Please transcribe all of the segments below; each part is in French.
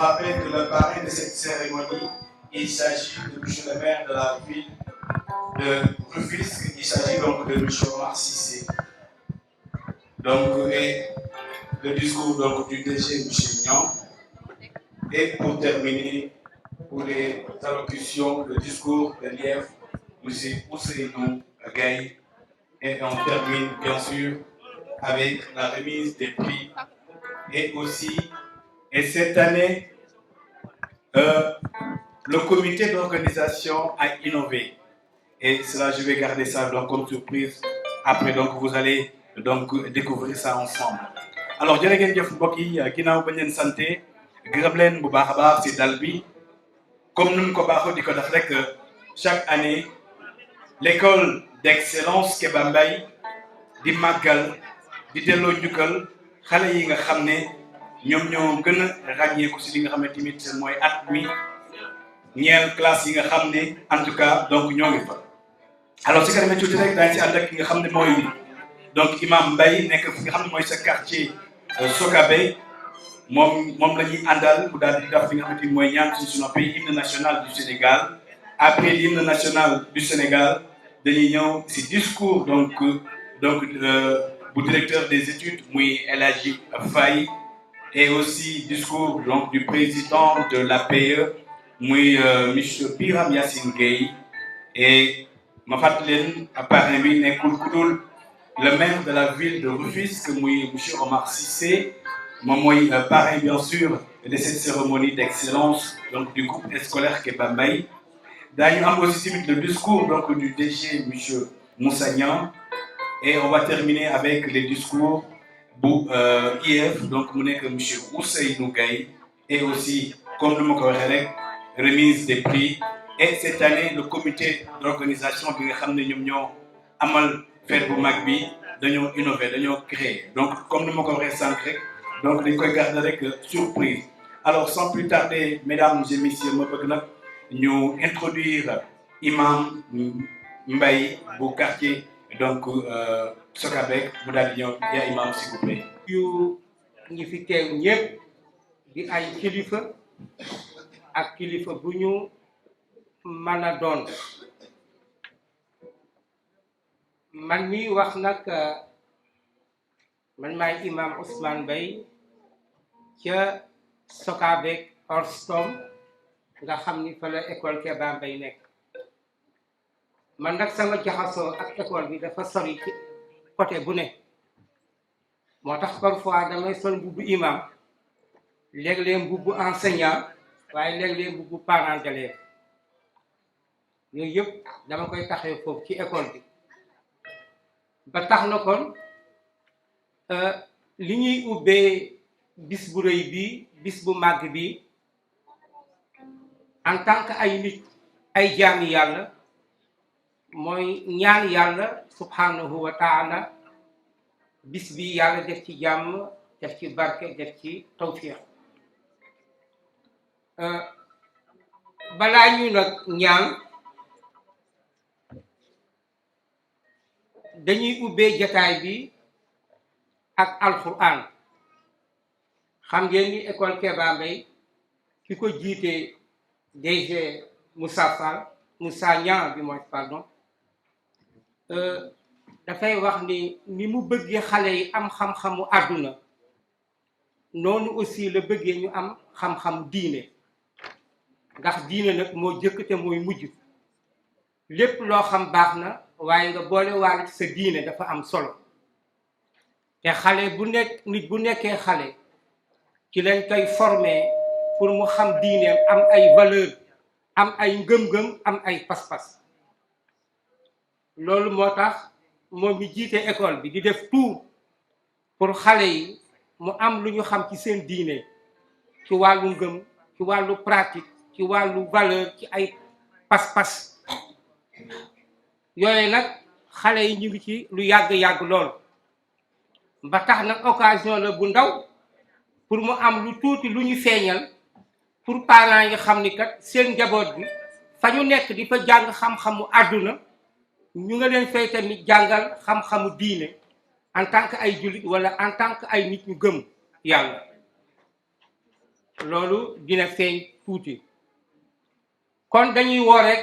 rappelle que le parrain de cette cérémonie, il s'agit de M. le maire de la ville de Rufisque, il s'agit donc de M. Omar Cissé. Donc, et le discours donc, du DG M. Niang. Et pour terminer, pour les allocutions, le discours de l'IEF, M. Ousseinou Gaye. Et on termine bien sûr avec la remise des prix. Et aussi, et cette année, le comité d'organisation a innové. Et cela, je vais garder ça donc comme surprise. Après, donc, vous allez donc découvrir ça ensemble. Alors, jërë ngeen jëf mbokk yi ginnaaw bañ leen santé gërëm leen bu baax a baax si dal bi comme nous ko baaxoo di ko def rek chaque année l'école d'excellence Kéba Mbaye di màggal di delloo njukkal xale yi nga xam ne ñoom ñoo gën a ràññeeku si li nga xam ne tamit mooy at mi ñeel classe yi nga xam ne en tout cas donc ñoo ngi fa. alors si kanam tuuti rek daañu si ànd ak ki nga xam ne mooy donc imam Mbaye nekk fi nga xam ne mooy sa quartier Sokabé moom la ñuy àndal mu daal di def li nga xamante ni mooy ñaan suñu pays hymne national du Sénégal. Après l'hymne national du Sénégal dañuy ñëw si discours donc bu directeur des études muy El Hadji Faye et aussi discours donc du président de l'APE muy monsieur Biram Yassine Gueye. Et ma fàttali leen parrain bi nekkul ku dul le maire de la ville de Rufisque muy monsieur Omar Cissé moom mooy parrain bien sûr de cette cérémonie d'excellence donc du groupe scolaire Kéba Mbaye. Daañu am aussi tamit le discours donc du DG monsieur Moussa Niang. Et on va terminer avec les discours bu IEF donc mu nekk monsieur Ousseinou Gaye. Et aussi comme nu ma ko waxee rek remise des prix. Et cette année le comité d'organisation bi nga xam ne ñoom ñoo amal fête bu mag bi dañoo innover dañoo créer donc comme ni ma ko waxee sànq rek donc dañ koy garder rek surprise. Alors sans plus tarder mesdames et messieurs ma bëgg nag ñu introduire imam Mbaye bu quartier donc Sokabek mu daal di ñëw yaa imam s'il vous plaît. yu ñi fi teew ñëpp di ay kilifa ak kilifa bu ñu mën a doon man mi wax nag man maay imam Ousmane Mbaye ca Sokabek Orstom nga xam ni fa la école Kéba Mbaye nekk. Man nag sama jaxasoo ak école bi dafa sori ci côté bu ne moo tax parfois damay sol mbubbu imam léeg-léeg mbubbu enseignant waaye léeg-léeg mbubbu parent d'élève yooyu yëpp dama koy taxee foofu ci école bi ba tax na kon li ñuy ubbee bis bu rëy bi bis bu màgg bi en tant que ay nit ay jaami yàlla mooy ñaan yàlla subhanahu wa taala bis bi yàlla def ci jàmm def ci barke def ci tawfiq. balaa ñu nag ñaan dañuy ubbee jataay bi ak alquran. xam ngeen ni école Kéba Mbaye ki ko jiite DG Moussa Niang bi mooy pardon dafay wax ni mu bëggee xale yi am xam-xamu àdduna noonu aussi la bëggee ñu am xam-xamu diine ndax diine nag moo jëkk te mooy mujj lépp loo xam baax na waaye nga boole waale ci sa diine dafa am solo te xale bu nekk nit bu nekkee xale ci lañ koy former pour mu xam diineem am ay valeur am ay ngëm-ngëm am ay pas-pas loolu moo tax moom mi jiite école bi di def tout pour xale yi mu am lu ñu xam ci seen diine ci wàllu ngëm ci wàllu pratique ci wàllu valeur ci ay pas-pas yooyu nag xale yi ñu ngi ci lu yàgg-yàgg lool ba tax nag occasion la bu ndaw pour mu am lu tuuti lu ñu feeñal pour parents yi xam ni kat seen njaboot bi fa ñu nekk di fa jàng xam-xamu àdduna ñu nga leen fay tamit jàngal xam-xamu diine en tant que ay jullit wala en tant que ay nit ñu gëm yàlla. loolu dina feeñ tuuti kon dañuy woo rek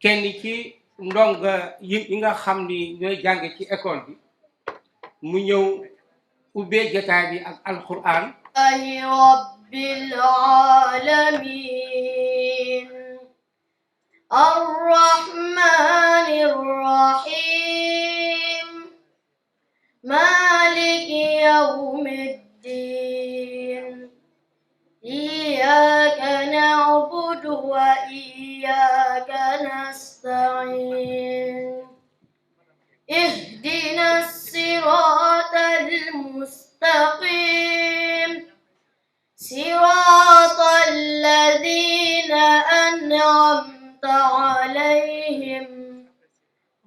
kenn ci ndonga yi nga xam ni ñooy jànge ci école bi mu ñëw ubbee jotaay bi ak alquran rabbil alamin arrahmanir rahim maliki yawmiddin iyyaka na'budu wa iyyaka nasta'in اهدنا الصراط المستقيم صراط الذين أنعمت عليهم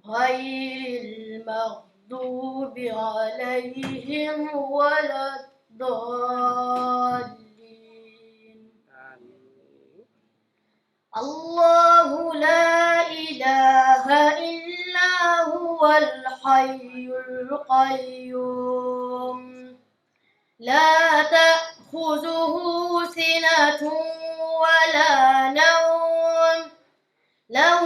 غير المغضوب عليهم ولا الضالين الله لا إله إلا هو الحي القيوم لا تأخذه سنة ولا نوم له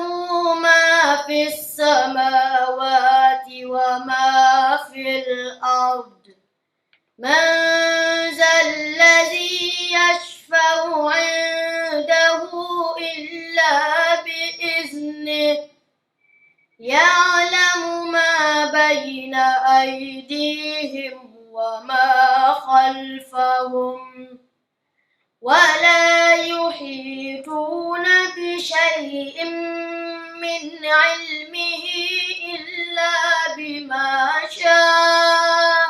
ما في السماوات وما في الأرض من ذا الذي يشفع عنده إلا بإذنه يعلم ما بين أيديهم وما خلفهم ولا يحيطون بشيء من علمه إلا بما شاء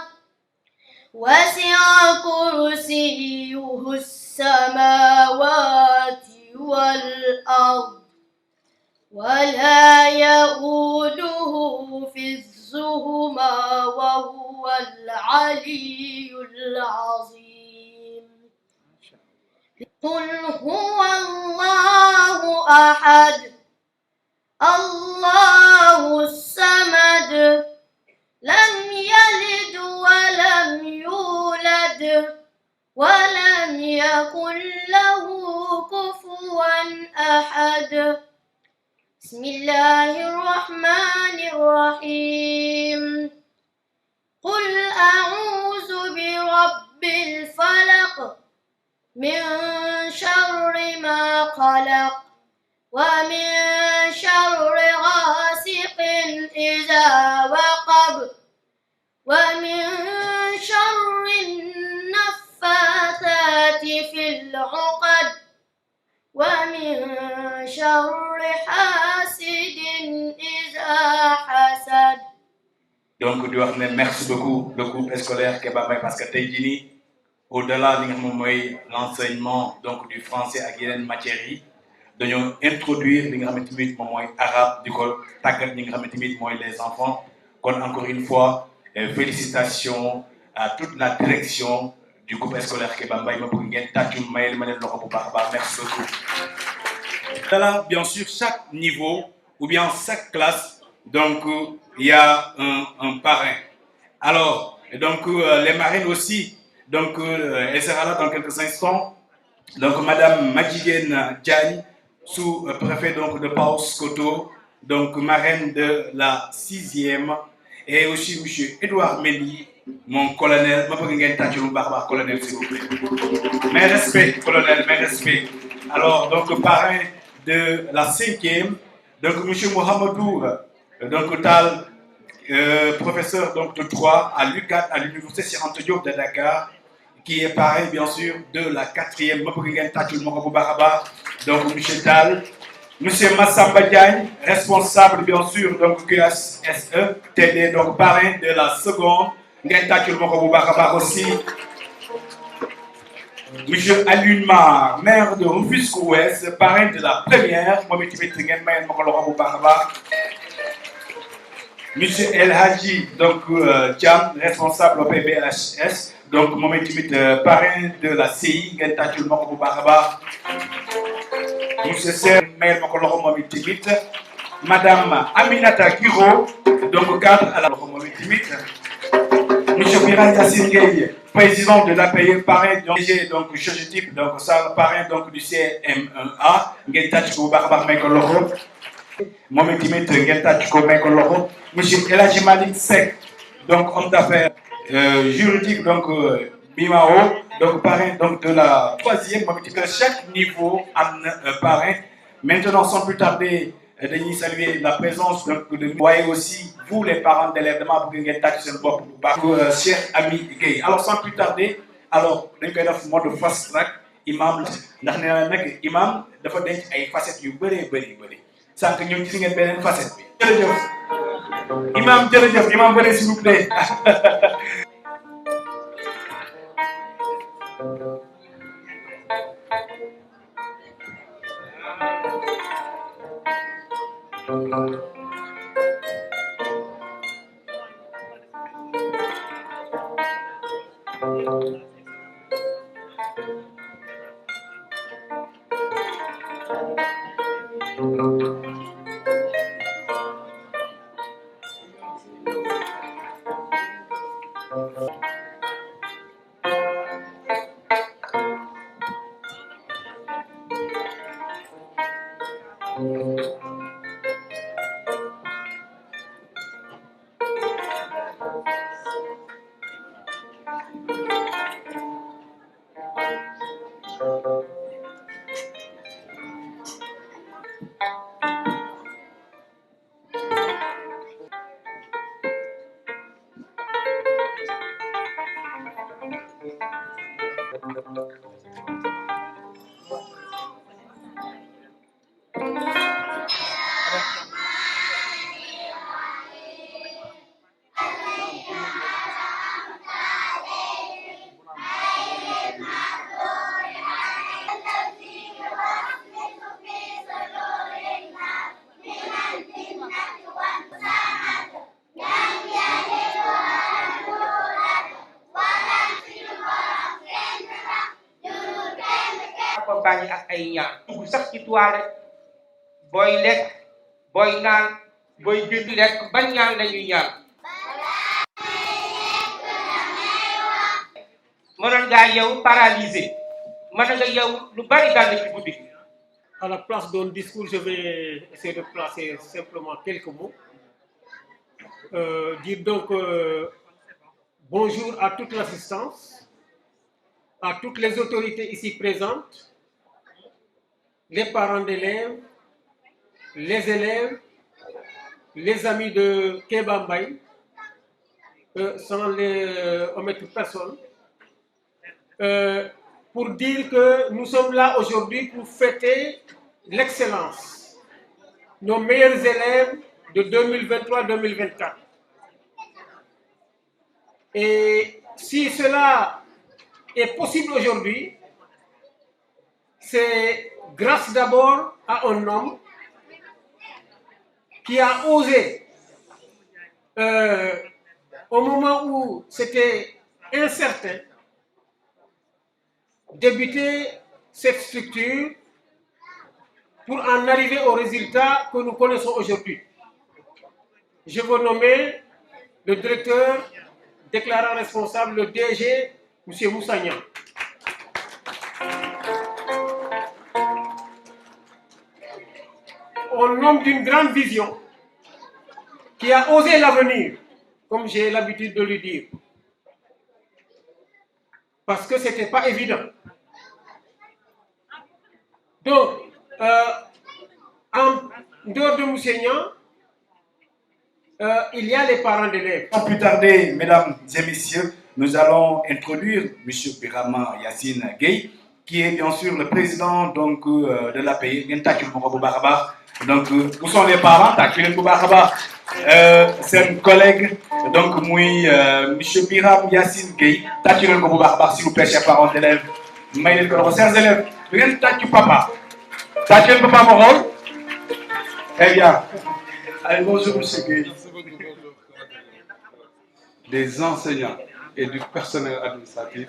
وسع كرسيه السماوات والأرض ولا يؤوده حفظهما وهو العلي العظيم قل هو الله أحد الله الصمد لم يلد ولم يولد ولم يكن له كفوا أحد بسم الله الرحمن الرحيم قل أعوذ برب الفلق من شر ما خلق ومن شر غاسق إذا وقب ومن شر النفاثات في العقد ومن شر حاسد إذا حسد. Donc di wax ne merci beaucoup le groupe scolaire Keba Mbaye parce que tey jii nii au-delà li nga xam mooy l'enseignement donc du français ak yeneen matières yi dañoo introduire li nga xam ne tamit moom mooy arabe di ko tàggat ñi nga xam ne tamit mooy les enfants kon encore une fois félicitations à toute la direction du groupe scolaire Keba Mbaye ma bëgg ngeen tàccu mayel ma leen loxo bu baax a baax merci beaucoup. Là bien sûr chaque niveau ou bien chaque classe donc il y a un parrain. Alors donc les marraines aussi donc elle sera là dans quelques instants. Donc Madame Madjiguène Diagne, sous-préfet donc de Paoskoto, donc marraine de la 6e, et aussi Monsieur Edouard Mendy, mon colonel, colonel s'il vous plaît. Mes respects, colonel, mes respects. Alors donc parrain de la 5e, donc Monsieur Mohamedou, donc Tal, professeur donc de droit à l'UCAD, à l'Université Cheikh Anta Diop de Dakar, qui est pareil bien sûr de la 4e, donc M. Tal, M. Massamba Diagne, responsable bien sûr donc QSE, TD, donc parrain de la 2e, aussi, M. Alioune Mar, maire de Rufisque Ouest, parrain de la 1e, M. El Hadji, donc Thiam, responsable au PBHS, donc Mohamed Timit, parrain de la CI, Gentatul Mokobu Baraba, M. Ser Mail Mokoloro Mohamed Timit, Madame Aminata Giro, donc cadre à la Mohamed Timit, M. M. Biran Yassine Gueye, président de l'APE, parrain donc Chogitip, donc ça parrain donc du CMA, ngeen tàcc ko bu baax a baax may ko loxo moom itamit ngeen tàcc ko may ko loxo monsieur El Hadji Malick Seck donc homme d'affaires juridique donc BIMAO donc parrain donc de la troisième moom itamit chaque niveau am na parrain. Maintenant sans plus tarder dañuy saluer la présence donc de voyez aussi vous les parents d'élèves dama bëgg ngeen tàcc seen bopp bu baax Cheikh Ami Gueye. Alors sans plus tarder alors dañ koy def mode fast track imam ndax nee na nag imam dafa denc ay facettes yu bëri sànq ñëw gis ngeen beneen facette bi. jërëjëf imam bëri s'il vous plaît. accompagné ak ay ñaan dugg sax ci toilette booy lekk booy naan booy bind lekk ban ñaan lañuy ñaan mënoon ngaa yow paralysé mën nga yow lu bari dal ci guddi. À la place d'un discours, je vais essayer de placer simplement quelques mots. Dire donc bonjour à toute l'assistance, à toutes les autorités ici présentes, les parents d'élèves, les élèves, les amis de Kéba Mbaye, sans les omettre personne, pour dire que nous sommes là aujourd'hui pour fêter l'excellence, nos meilleurs élèves de 2023-2024. Et si cela est possible aujourd'hui, c'est grâce d'abord à un homme qui a osé, au moment où c'était incertain, débuter cette structure pour en arriver au résultat que nous connaissons aujourd'hui. Je veux nommer le directeur déclarant responsable, le DG, M. Moussa Niang. Un homme d'une grande vision qui a osé l'avenir, comme j'ai l'habitude de lui dire. Parce que ce n'était pas évident. Donc, en dehors de Moussénian, il y a les parents d'élèves. Sans plus tarder, mesdames et messieurs, nous allons introduire M. Birama Yassine Gueye, qui est bien sûr le président donc, de l'APE. Donc, où sont les parents? C'est un collègue, donc, M. Biram Yassine Gueye. S'il vous plaît, chers parents d'élèves. Chers élèves, rien de papa. T'as papa mon rôle? Très bien. Allez, bonjour, M. Gueye. Des enseignants et du personnel administratif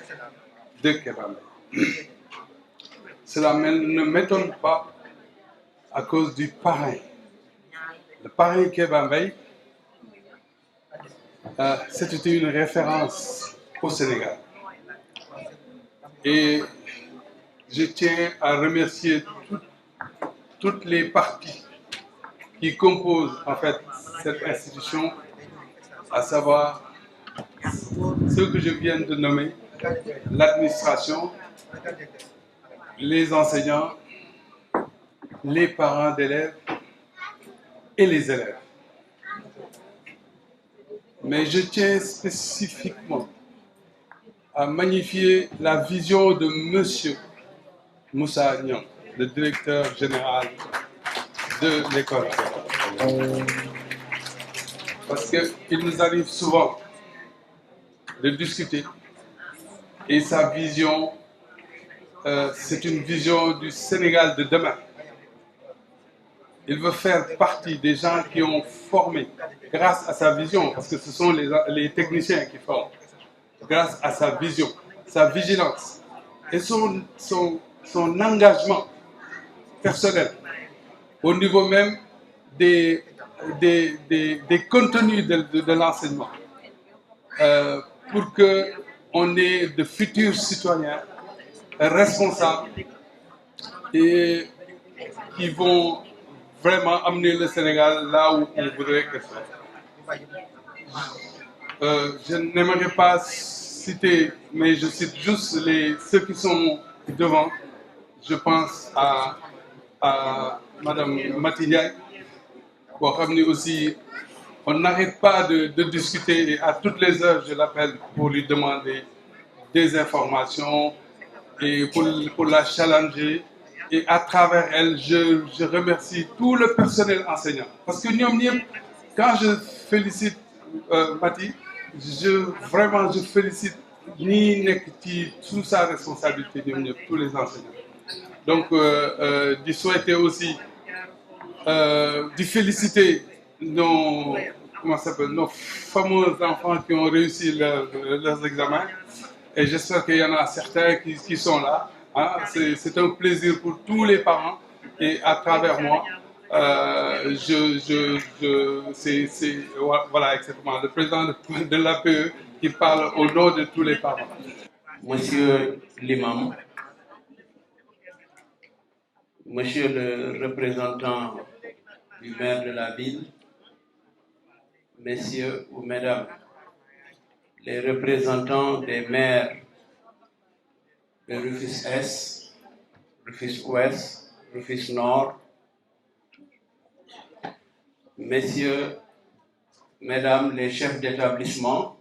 de Kéba Mbaye. Cela ne m'étonne pas à cause du parrain. Le parrain Kéba Mbaye c'était une référence au Sénégal. Et je tiens à remercier toutes les parties qui composent en fait cette institution, à savoir ceux que je viens de nommer, l'administration, les enseignants, les parents d'élèves et les élèves. Mais je tiens spécifiquement à magnifier la vision de Monsieur Moussa Niang, le directeur général de l'école. Parce qu'il nous arrive souvent de discuter et sa vision, c'est une vision du Sénégal de demain. Il veut faire partie des gens qui ont formé grâce à sa vision, parce que ce sont les techniciens qui forment, grâce à sa vision, sa vigilance et son engagement personnel au niveau même des contenus de l'enseignement, pour qu'on ait de futurs citoyens responsables et qui vont vraiment amener le Sénégal là où on voudrait que ce soit. Je n'aimerais pas citer, mais je cite juste ceux qui sont devant. Je pense à Madame Matignac, pour ramener aussi. On n'arrête pas de discuter et à toutes les heures, je l'appelle pour lui demander des informations et pour la challenger. Et à travers elle, je remercie tout le personnel enseignant. Parce que nous, quand je félicite Mati, vraiment je félicite sous sa responsabilité, tous les enseignants. Donc, d'y souhaiter aussi, d'y féliciter nos fameux enfants qui ont réussi leurs examens. Et j'espère qu'il y en a certains qui sont là. Hein. C'est un plaisir pour tous les parents. Et à travers moi, voilà exactement le président de l'APE qui parle au nom de tous les parents. Monsieur l'imam, monsieur le représentant du maire de la ville, messieurs ou mesdames, les représentants des maires de Rufisque-Est, Rufisque-Ouest, Rufisque-Nord, messieurs, mesdames les chefs d'établissement,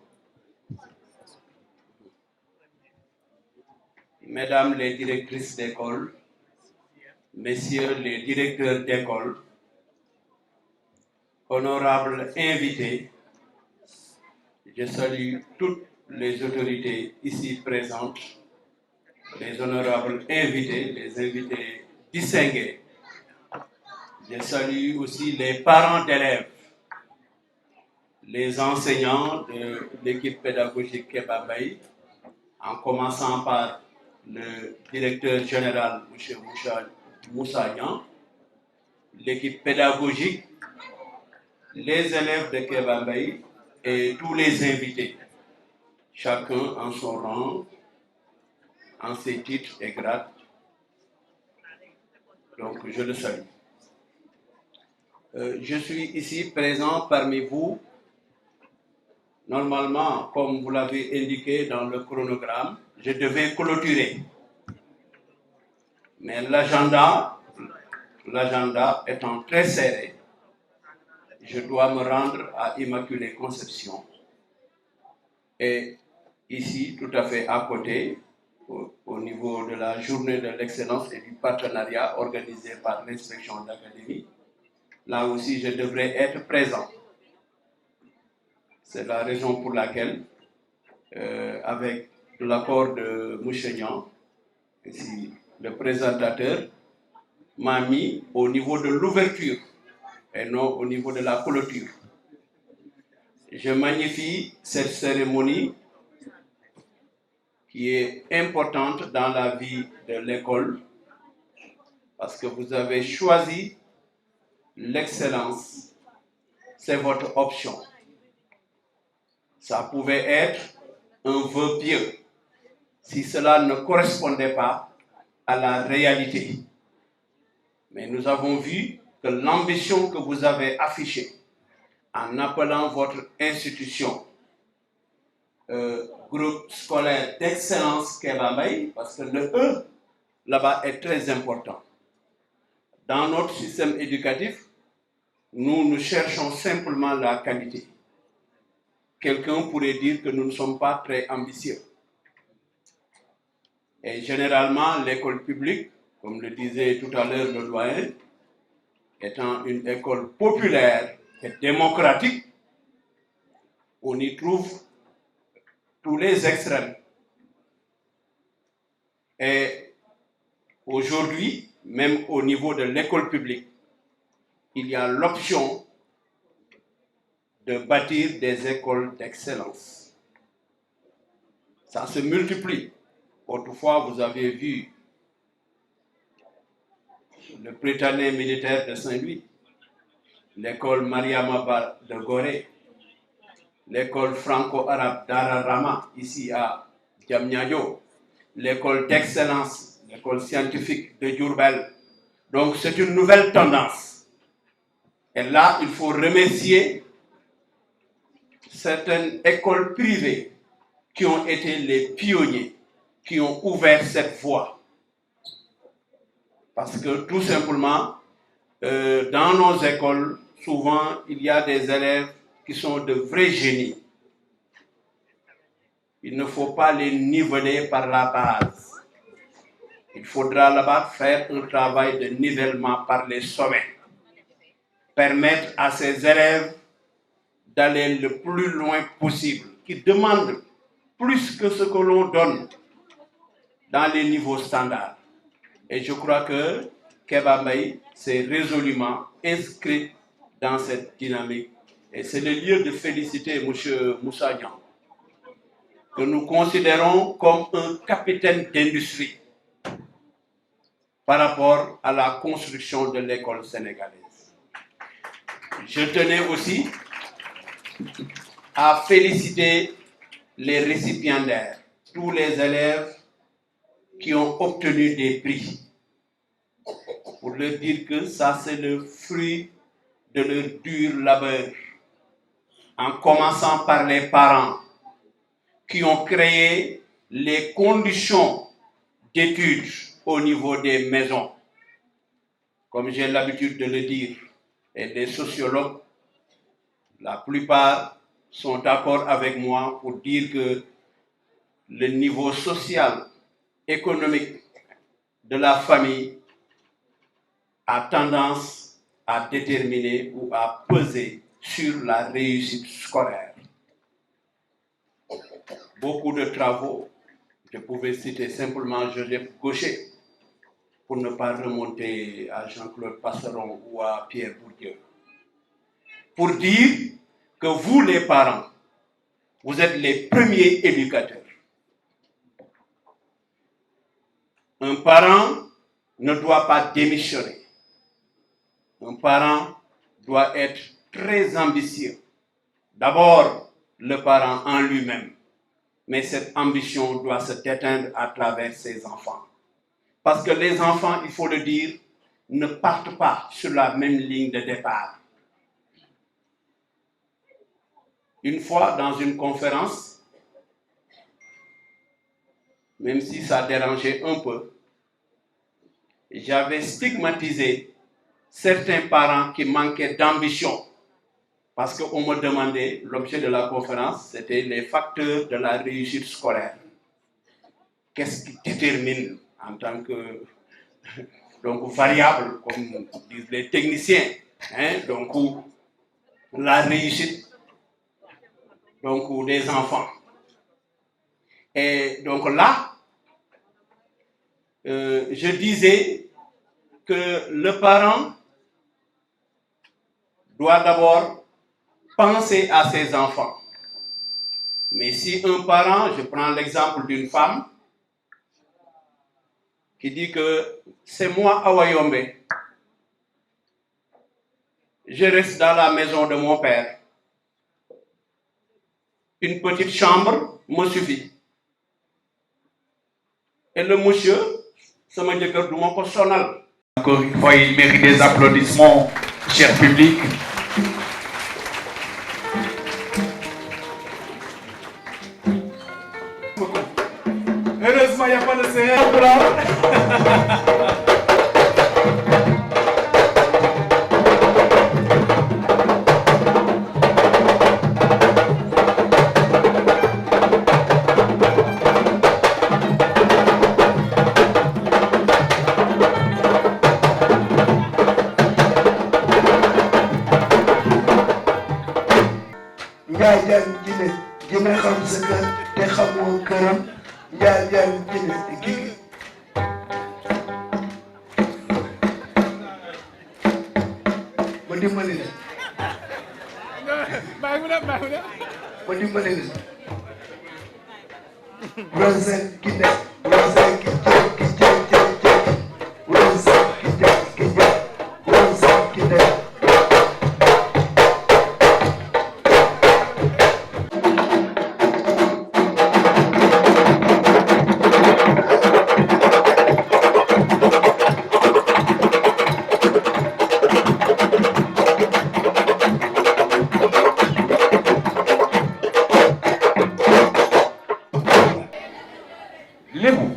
mesdames les directrices d'école, messieurs les directeurs d'école, honorables invités, je salue toutes les autorités ici présentes, les honorables invités, les invités distingués. Je salue aussi les parents d'élèves, les enseignants de l'équipe pédagogique Keba Mbaye, en commençant par le directeur général, M. Moussa Niang, l'équipe pédagogique, les élèves de Keba Mbaye et tous les invités, chacun en son rang, en ses titres et grades. Donc, je le salue. Je suis ici présent parmi vous. Normalement, comme vous l'avez indiqué dans le chronogramme, je devais clôturer. Mais l'agenda étant très serré, je dois me rendre à Immaculée Conception. Et ici, tout à fait à côté, au niveau de la journée de l'excellence et du partenariat organisé par l'inspection d'académie, là aussi, je devrais être présent. C'est la raison pour laquelle, avec l'accord de M. Niang, ici, le présentateur m'a mis au niveau de l'ouverture et non au niveau de la clôture. Je magnifie cette cérémonie qui est importante dans la vie de l'école parce que vous avez choisi l'excellence, c'est votre option. ça pouvait être un vœu pieux si cela ne correspondait pas à la réalité. Mais nous avons vu que l'ambition que vous avez affichée en appelant votre institution groupe scolaire d'excellence Kéba Mbaye, parce que le E là-bas est très important. Dans notre système éducatif, nous cherchons simplement la qualité. Quelqu'un pourrait dire que nous ne sommes pas très ambitieux. Et généralement, l'école publique, comme le disait tout à l'heure le doyen, étant une école populaire et démocratique, on y trouve tous les extrêmes. Et aujourd'hui, même au niveau de l'école publique, il y a l'option de bâtir des écoles d'excellence. Ça se multiplie. Autrefois, vous avez vu le Britannique militaire de Saint-Louis, l'école Mariama de Gorée, l'école franco-arabe d'Ararama, ici à Diamniadio, l'école d'excellence, l'école scientifique de Diourbel. Donc c'est une nouvelle tendance. Et là, il faut remercier certaines écoles privées qui ont été les pionniers, qui ont ouvert cette voie. Parce que tout simplement, dans nos écoles, souvent, il y a des élèves qui sont de vrais génies. Il ne faut pas les niveler par la base. Il faudra là-bas faire un travail de nivellement par les sommets. Permettre à ces élèves d'aller le plus loin possible, qui demandent plus que ce que l'on donne dans les niveaux standards. Et je crois que Kéba Mbaye s'est résolument inscrit dans cette dynamique. Et c'est le lieu de féliciter M. Moussa Niang, que nous considérons comme un capitaine d'industrie par rapport à la construction de l'école sénégalaise. Je tenais aussi à féliciter les récipiendaires, tous les élèves qui ont obtenu des prix, pour leur dire que ça c'est le fruit de leur dur labeur, en commençant par les parents qui ont créé les conditions d'études au niveau des maisons. Comme j'ai l'habitude de le dire, et les sociologues, la plupart sont d'accord avec moi pour dire que le niveau social, économique de la famille a tendance à déterminer ou à peser sur la réussite scolaire. Beaucoup de travaux, je pouvais citer simplement Joseph Gaucher, pour ne pas remonter à Jean-Claude Passeron ou à Pierre Bourdieu, pour dire que vous les parents, vous êtes les premiers éducateurs. Un parent ne doit pas démissionner. Un parent doit être très ambitieux. D'abord, le parent en lui-même, mais cette ambition doit se déteindre à travers ses enfants. Parce que les enfants, il faut le dire, ne partent pas sur la même ligne de départ. Une fois, dans une conférence, même si ça dérangeait un peu, j'avais stigmatisé certains parents qui manquaient d'ambition. Parce qu'on me demandait, l'objet de la conférence, c'était les facteurs de la réussite scolaire. Qu'est-ce qui détermine en tant que donc, variable, comme disent les techniciens, donc la réussite donc, des enfants. Et donc là, je disais que le parent doit d'abord penser à ses enfants. Mais si un parent, je prends l'exemple d'une femme, qui dit que c'est moi Awayombe, je reste dans la maison de mon père. une petite chambre me suffit. Et le monsieur, ça m'a dit que je m'en sonal. Encore une fois, il mérite des applaudissements, cher public. Heureusement, il n'y a pas de CR là. Njaay jaan jine gina xam sa kër te xamoo këram njaay jaan jine gigi ma dimbali la ma dimbali la Rosen ki ne Rosen ki jël ki jël jël jël Rosen ki jël ki jël Rosen ki ne Lébou.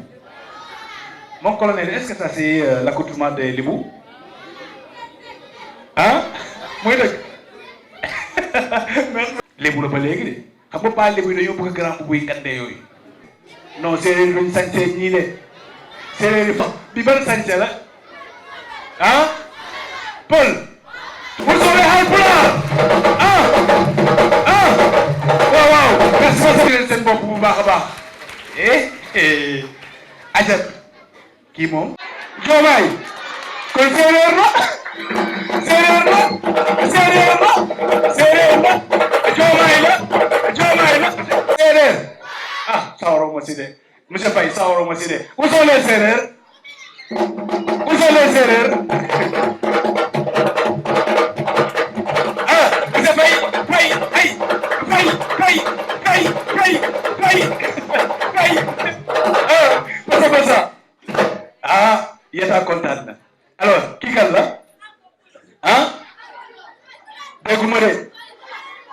Mon colonel, est-ce que ça c'est l'accoutrement des Lébou? Hein? Moi, merci. Lébou la ba léegi de xam nga pas Lébou yi dañoo bëgg grand bu buy gànde yooyu. Non séeréer luñ sañse ñii de séeréer yi fa bi ban sañse la ah Paul. Vous serez Haalpulaar ah waaw waaw merci beaucoup seen bopp bu baax a baax. Ajat kii moom Diomaye kon séeréer la séeréer la séeréer la séeréer la Diomaye la séeréer ah sawaroo ma si de monsieur Faye sawaroo ma si de où sont les séeréer où sont les séeréer ah monsieur Faye ah yéen a kontaan na alors kii kan la ah dégguma de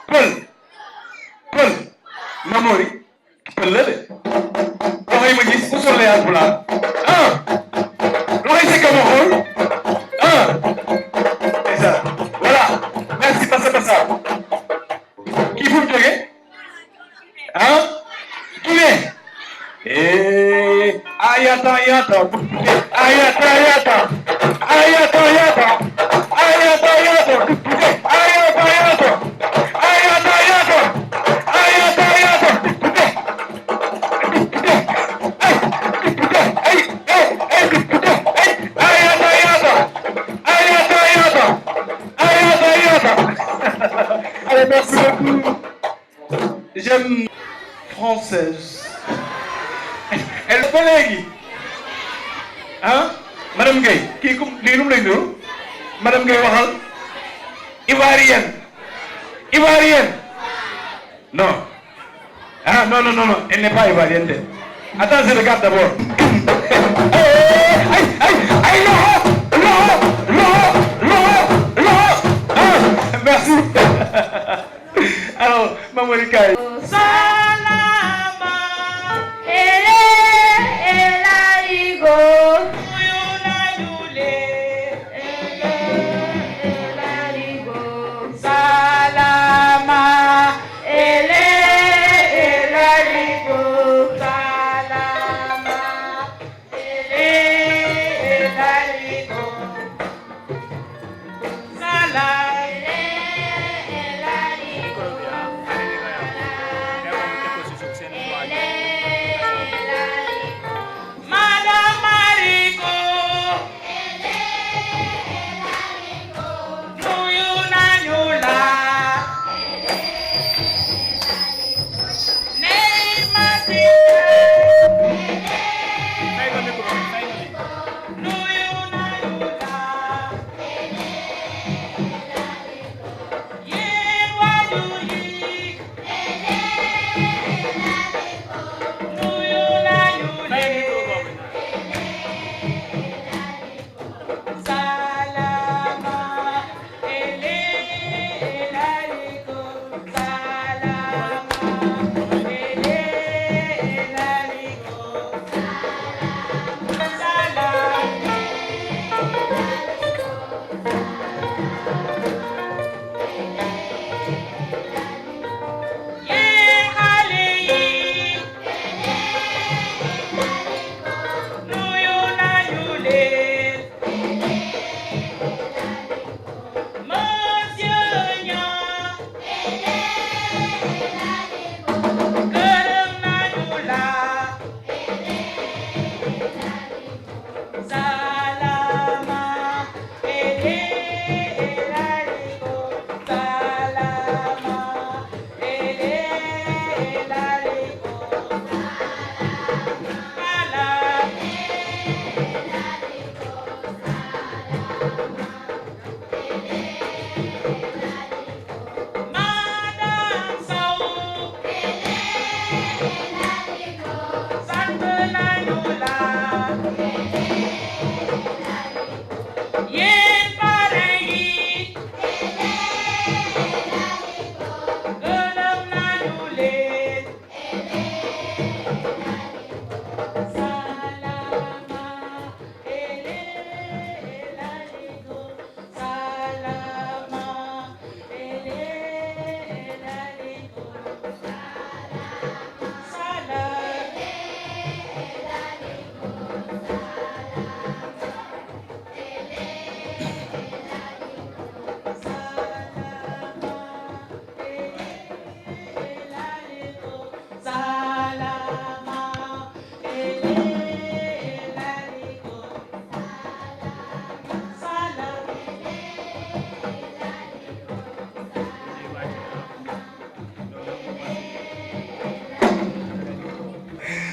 Pël Mamori Pël la de loxo yi ma gis ku solee Haalpulaar ah loxo yi c'est que ma xool ah c'est ça voilà merci Bassa kii fu mu jógee ah Guinée ayata allez, merci beaucoup. J'aime française. Elle ba léegi ah madame Guèye kii ku lii nu mu lay nuyu madame Guèye waxal ivoirienne non ah non elle n'est pas ivoirienne. Attends, je regarde d'abord. Ay loxo merci. Alors Mamori Kaye.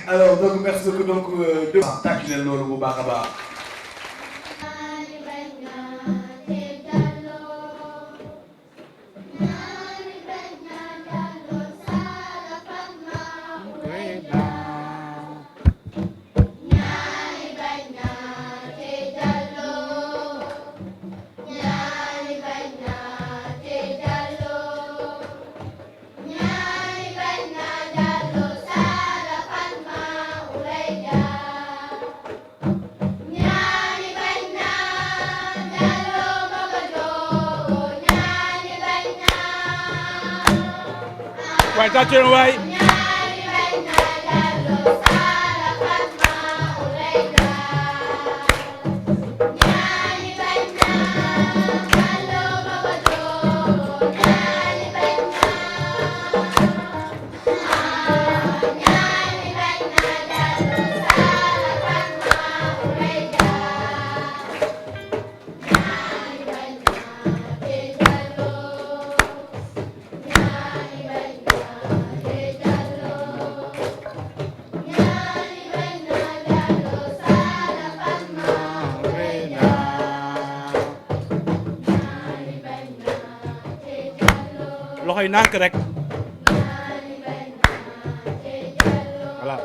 alors donc merci beaucoup donc de tàcc leen loolu bu baax a baax. Waay tàccee waay. loxo yi nànk rek voilà.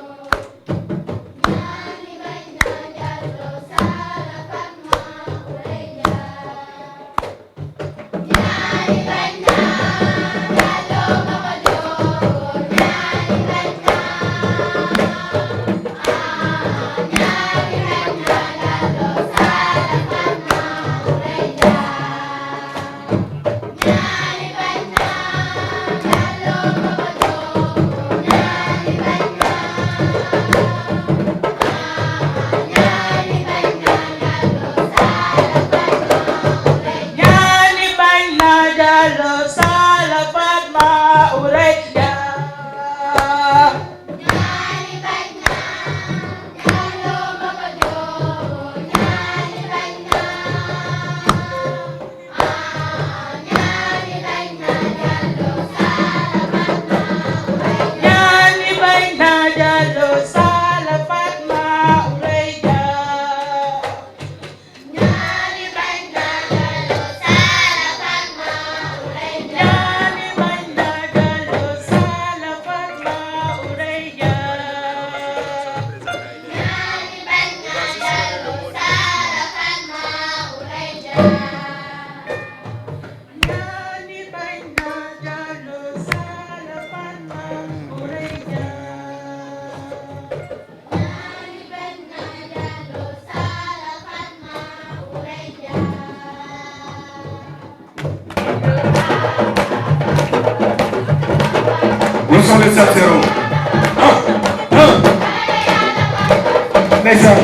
Où sont les Satero? Ndeysaan.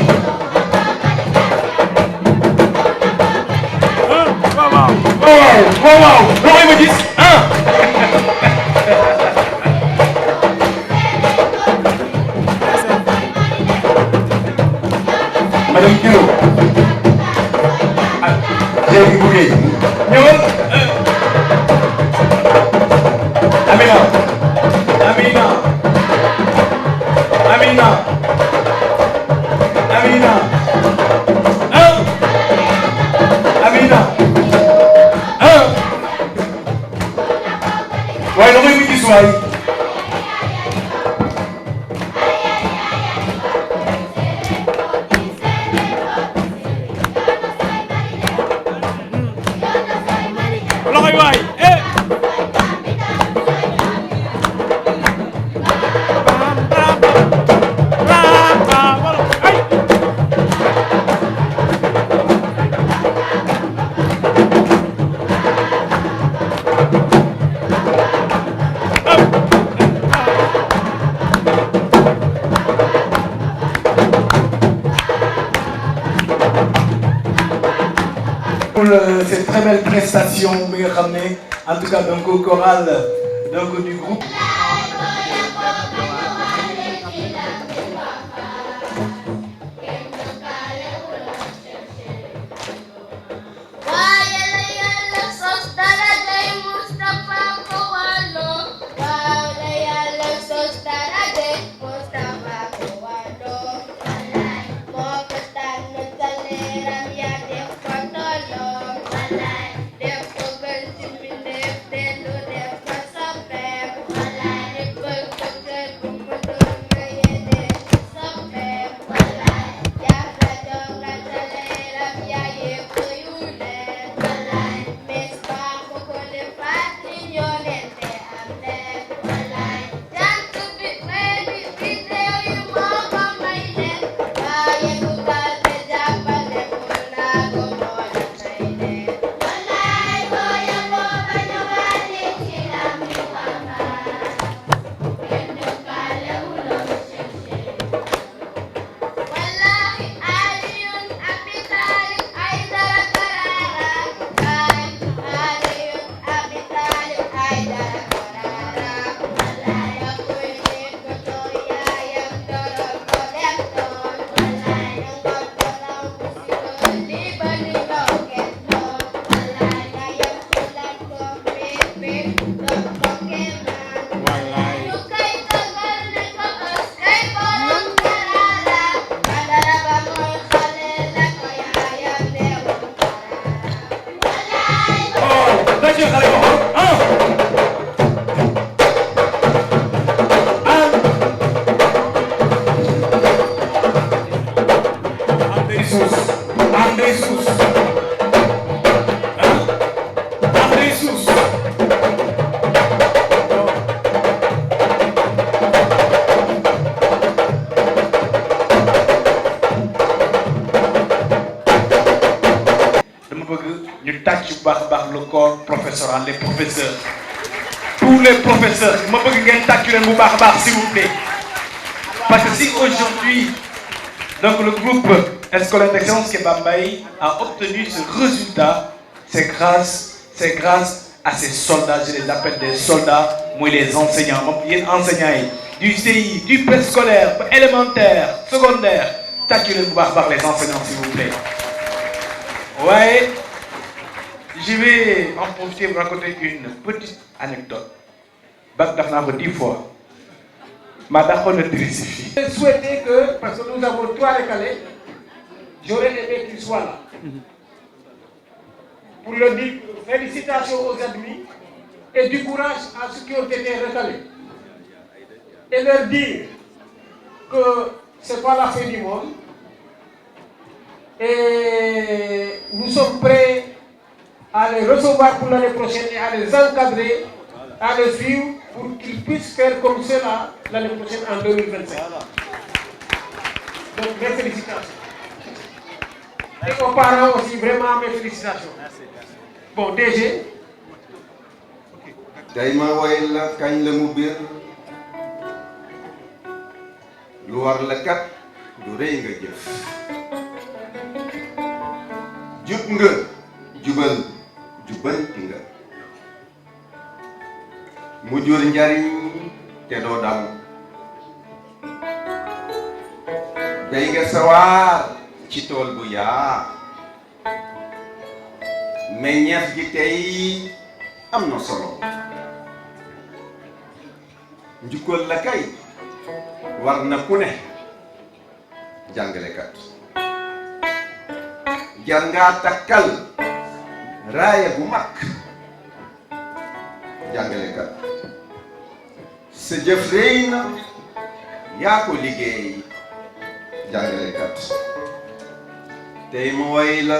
Waaw waaw loxo yi ma gis madame Kiro jéegi bu géej ñëwal Amina Amina Amina Amina Amina waaye loxo yi ma gis waay loxo yi waay pour cette très belle prestation bi nga xam ne en tout cas donc chorale donc du groupe. Mustafa tàcc bu baax a baax le corps professoral, les professeurs. Tous les professeurs, je veux que vous tàcc bu baax a baax s'il vous plaît. Parce que si aujourd'hui, donc le groupe scolaire d'excellence Kéba Mbaye a obtenu ce résultat, c'est grâce à ces soldats, je les appelle des soldats, moi les enseignants, les enseignants du CI, du préscolaire, élémentaire, secondaire, tâchez-le par les enseignants s'il vous plaît. Ouais, je vais en profiter pour raconter une petite anecdote. Bac d'Afna 10 fois. Je souhaitais que, parce que nous avons 3 recalés, j'aurais aimé qu'ils soient là. Pour leur dire félicitations aux admis et du courage à ceux qui ont été recalés. Et leur dire que ce n'est pas la fin du monde. Et nous sommes prêts à les recevoir pour l'année prochaine et à les encadrer, à les suivre pour qu'ils puissent faire comme cela l'année prochaine en 2025. Donc mes félicitations. Et aux parents aussi, vraiment mes félicitations. Bon, DG. tey ma woy la kañ la mu biir lu war la kat du rëy nga jëf jub nga jubal jubanti nga mu jur njariñ te doo daw day nga sawaar ci tool bu yaa meññeef gi tey am na solo njukkal la kay war na ku ne jàngalekat jar ngaa takkal raaya bu mag jàngalekat sa jëf réy na yaa ko liggéey jàngalekat tey ma woy la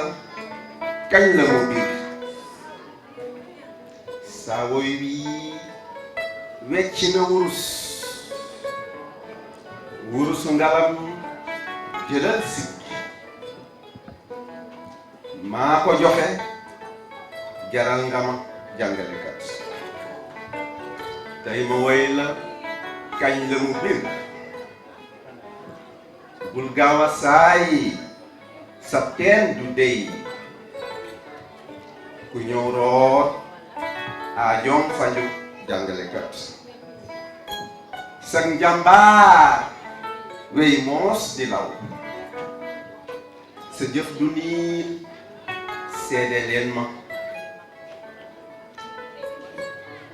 kañ la mu biir saa woy wii wecc na wurusu ngalam jëlal sikki maa ko joxe jaral nga ma jàngalekat tey ma woy la kañ la mu biir bul gaaw a saay sa teen du dey ku ñëw root aajoom faju jàngalekat sag njàmbaar wey moos di law sa jëf du niin seede leen ma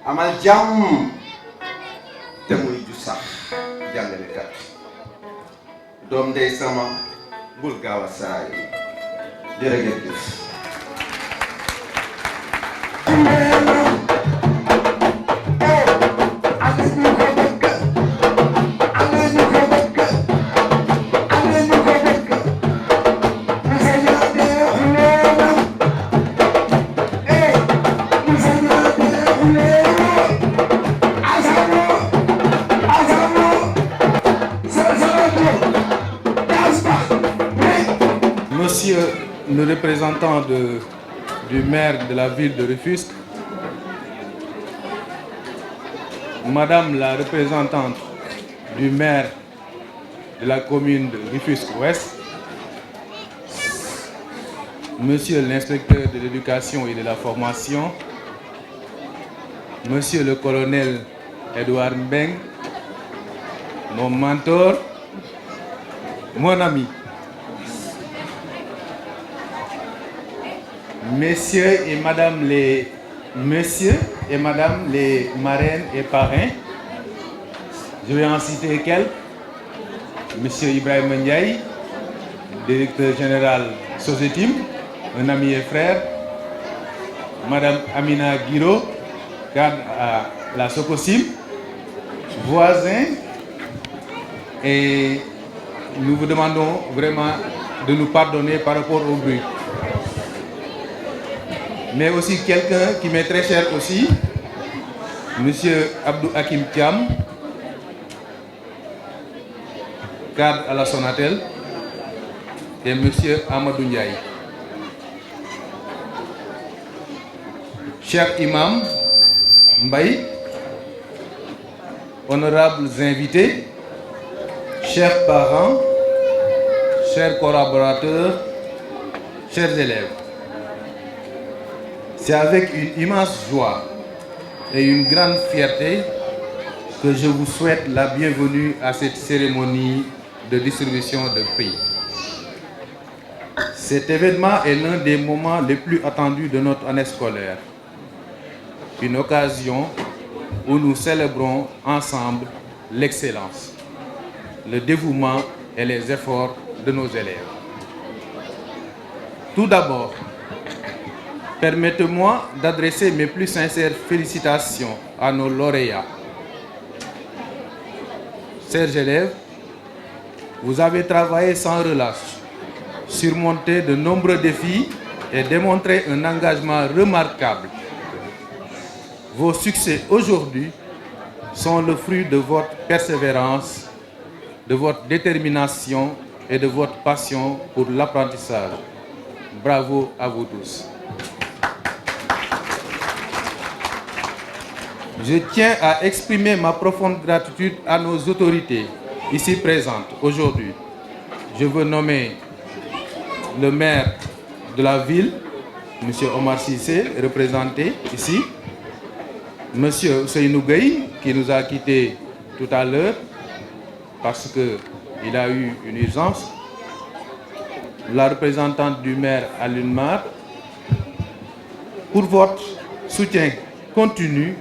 amal jàmm te muy ju sax jàngalekat doom ndey sama bul gaaw a saay jërëjëf Monsieur le représentant du maire de la ville de Rufisque, Madame la représentante du maire de la commune de Rufisque-Ouest, Monsieur l'inspecteur de l'éducation et de la formation, Monsieur le colonel Edouard Mbeng, mon mentor, mon ami, Messieurs et Madame les marraines et parrains, je vais en citer quelques. Monsieur Ibrahim Ndiaye, directeur général Sosetim, un ami et frère. Madame Amina Guiro, cadre à la Socosim, voisin. Et nous vous demandons vraiment de nous pardonner par rapport au bruit. Mais aussi quelqu'un qui m'est très cher aussi, Monsieur Abdou Hakim Thiam, cadre à la Sonatel, et Monsieur Amadou Ndiaye. cher imam Mbaye, honorables invités, chers parents, chers collaborateurs, chers élèves, c'est avec une immense joie et une grande fierté que je vous souhaite la bienvenue à cette cérémonie de distribution de prix. Cet événement est l'un des moments les plus attendus de notre année scolaire. Une occasion où nous célébrons ensemble l'excellence, le dévouement et les efforts de nos élèves. Tout d'abord, permettez-moi d'adresser mes plus sincères félicitations à nos lauréats. Chers élèves, vous avez travaillé sans relâche, surmonté de nombreux défis et démontré un engagement remarquable. Vos succès aujourd'hui sont le fruit de votre persévérance, de votre détermination et de votre passion pour l'apprentissage. Bravo à vous tous. Je tiens à exprimer ma profonde gratitude à nos autorités ici présentes aujourd'hui. Je veux nommer le maire de la ville, M. Omar Cissé, représenté ici, M. Ousseynou Gueye, qui nous a quittés tout à l'heure parce qu'il a eu une urgence, la représentante du maire Alioune Mar, pour votre soutien continu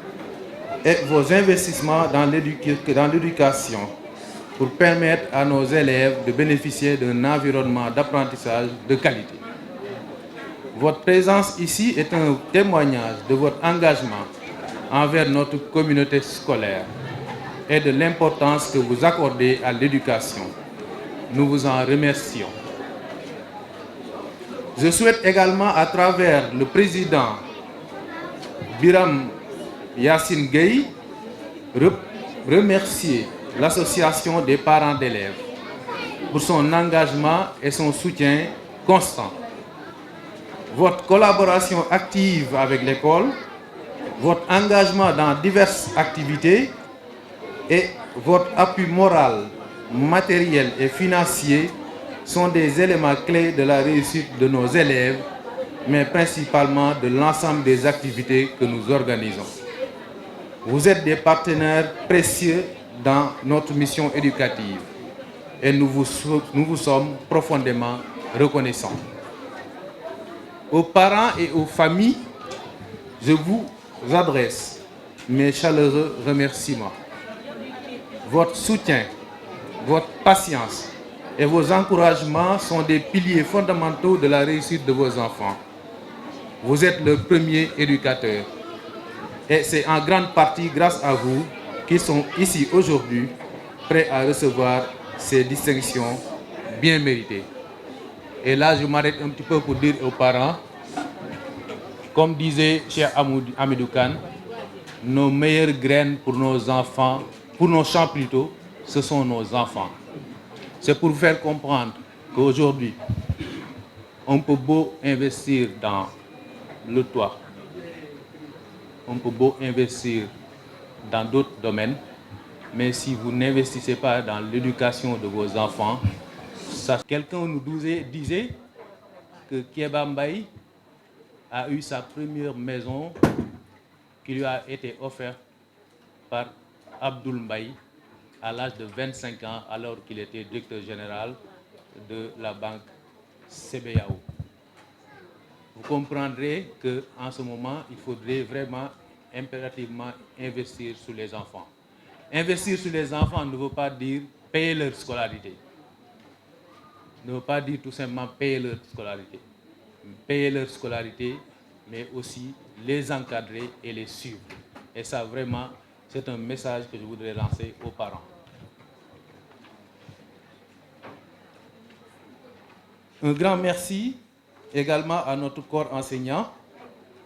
et vos investissements dans l'éducation pour permettre à nos élèves de bénéficier d'un environnement d'apprentissage de qualité. Votre présence ici est un témoignage de votre engagement envers notre communauté scolaire et de l'importance que vous accordez à l'éducation. Nous vous en remercions. Je souhaite également, à travers le président Biram Yassine Gueye, remercier l'association des parents d'élèves pour son engagement et son soutien constant. Votre collaboration active avec l'école, votre engagement dans diverses activités et votre appui moral, matériel et financier sont des éléments clés de la réussite de nos élèves, mais principalement de l'ensemble des activités que nous organisons. Vous êtes des partenaires précieux dans notre mission éducative et nous vous sommes profondément reconnaissants. Aux parents et aux familles, je vous adresse mes chaleureux remerciements. Votre soutien, votre patience et vos encouragements sont des piliers fondamentaux de la réussite de vos enfants. Vous êtes le premier éducateur. Et c'est en grande partie grâce à vous qu'ils sont ici aujourd'hui, prêts à recevoir ces distinctions bien méritées. Et là, je m'arrête un petit peu pour dire aux parents, comme disait Cheikh Hamidou Kane, nos meilleures graines pour nos enfants, pour nos champs plutôt, ce sont nos enfants. C'est pour vous faire comprendre qu'aujourd'hui, on peut beau investir dans le toit, on peut beau investir dans d'autres domaines, mais si vous n'investissez pas dans l'éducation de vos enfants, ça... Quelqu'un nous disait que Kéba Mbaye a eu sa première maison qui lui a été offerte par Abdoul Mbaye à l'âge de 25 ans, alors qu'il était directeur général de la banque CBAO. Vous comprendrez qu'en ce moment, il faudrait vraiment impérativement investir sur les enfants. Investir sur les enfants ne veut pas dire payer leur scolarité. Ne veut pas dire tout simplement payer leur scolarité. Payer leur scolarité, mais aussi les encadrer et les suivre. Et ça, vraiment, c'est un message que je voudrais lancer aux parents. Un grand merci également à notre corps enseignant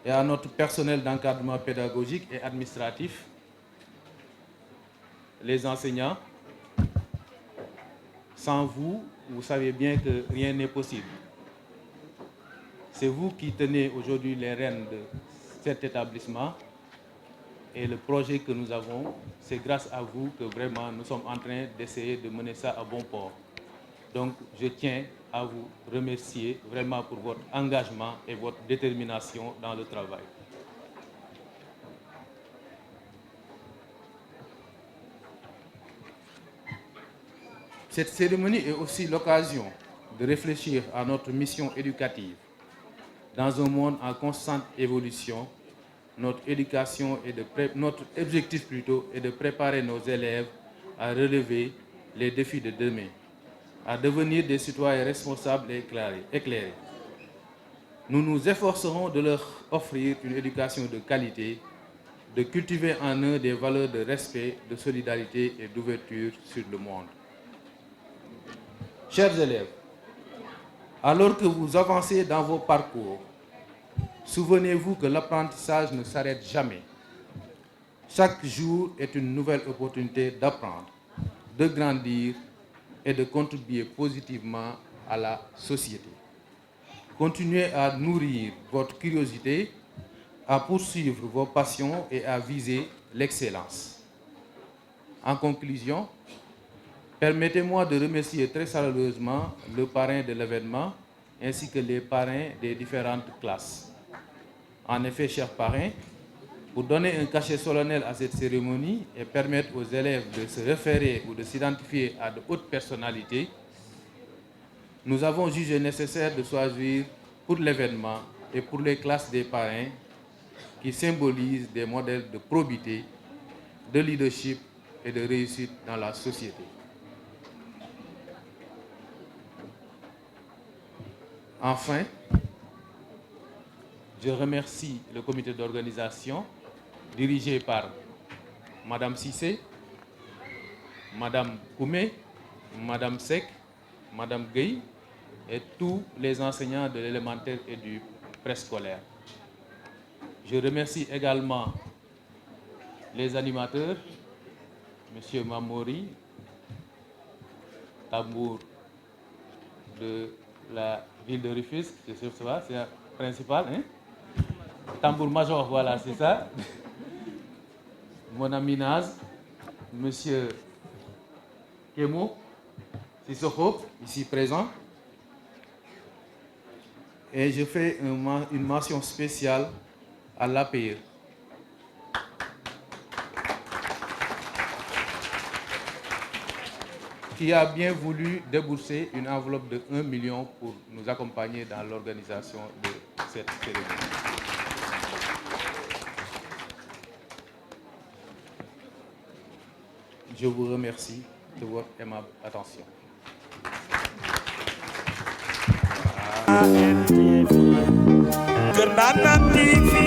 et à notre personnel d'encadrement pédagogique et administratif, les enseignants. Sans vous, vous savez bien que rien n'est possible. C'est vous qui tenez aujourd'hui les rênes de cet établissement. Et le projet que nous avons, c'est grâce à vous que vraiment nous sommes en train d'essayer de mener ça à bon port. Donc, je tiens à vous remercier vraiment pour votre engagement et votre détermination dans le travail. Cette cérémonie est aussi l'occasion de réfléchir à notre mission éducative. Dans un monde en constante évolution, notre objectif est de préparer nos élèves à relever les défis de demain, à devenir des citoyens responsables et éclairés. Nous nous efforcerons de leur offrir une éducation de qualité, de cultiver en eux des valeurs de respect, de solidarité et d'ouverture sur le monde. Chers élèves, alors que vous avancez dans vos parcours, souvenez-vous que l'apprentissage ne s'arrête jamais. Chaque jour est une nouvelle opportunité d'apprendre, de grandir et de contribuer positivement à la société. Continuez à nourrir votre curiosité, à poursuivre vos passions et à viser l'excellence. En conclusion, permettez-moi de remercier très chaleureusement le parrain de l'événement ainsi que les parrains des différentes classes. En effet, chers parrains, pour donner un cachet solennel à cette cérémonie et permettre aux élèves de se référer ou de s'identifier à de hautes personnalités, nous avons jugé nécessaire de choisir pour l'événement et pour les classes des parrains qui symbolisent des modèles de probité, de leadership et de réussite dans la société. Enfin, je remercie le comité d'organisation dirigé par Madame Sissé, Madame Koumé, Madame Sek, Madame Gueye et tous les enseignants de l'élémentaire et du préscolaire. Je remercie également les animateurs, M. Mamori, tambour de la ville de Rufisque, c'est sûr que c'est la principale, hein? Tambour major, voilà, c'est ça. Mon ami Naz, M. Kemo Sissoko, ici présent. Et je fais une mention spéciale à l'APR. Qui a bien voulu débourser une enveloppe de 1 million pour nous accompagner dans l'organisation de cette cérémonie. Je vous remercie de votre aimable attention. Wow.